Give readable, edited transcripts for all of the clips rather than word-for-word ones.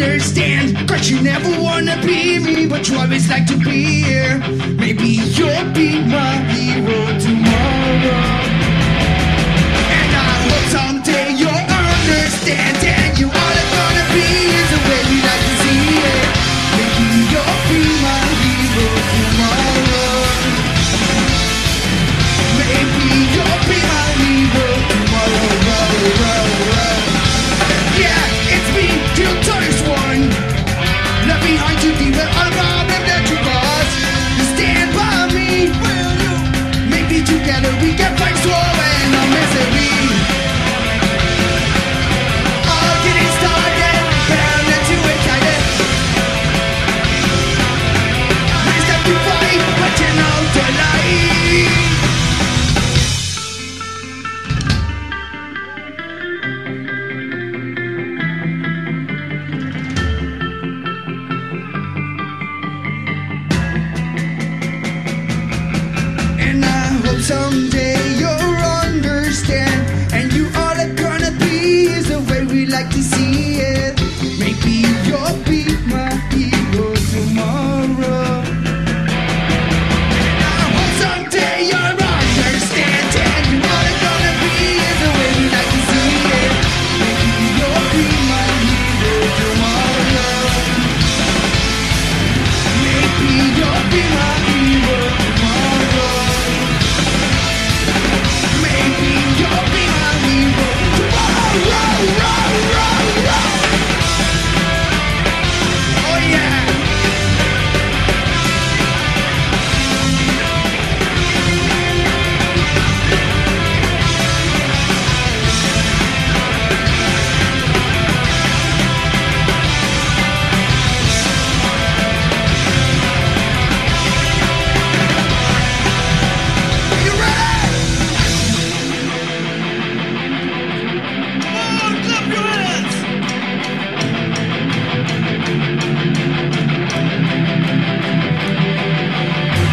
understand. Cause you never wanna be me, but you always like to be here. Maybe you'll be my hero tomorrow. And I hope someday you'll understand. And you all are gonna be is the way we like to see it. Maybe you'll be my hero tomorrow. Maybe you'll be my hero tomorrow. Yeah, it's me, till Toys One. Left behind to deal with all the problems that you caused. You stand by me, will you? Maybe together we can fight war and no misery. All getting started, but I'm not too excited. I step to fight, but you know the light. Someday you'll understand, and you all are gonna be is the way we like to see it. Maybe you'll be my hero tomorrow. I hope someday you'll understand, and you all are gonna be is the way we like to see it. Maybe you'll be my hero tomorrow. Maybe you'll be my hero tomorrow. Maybe you'll be my hero tomorrow. Oh yeah. You ready? Come on, clap your hands.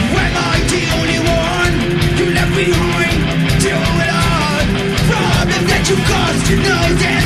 Am I the only one you left behind? Do it all. Problems that you caused, you know that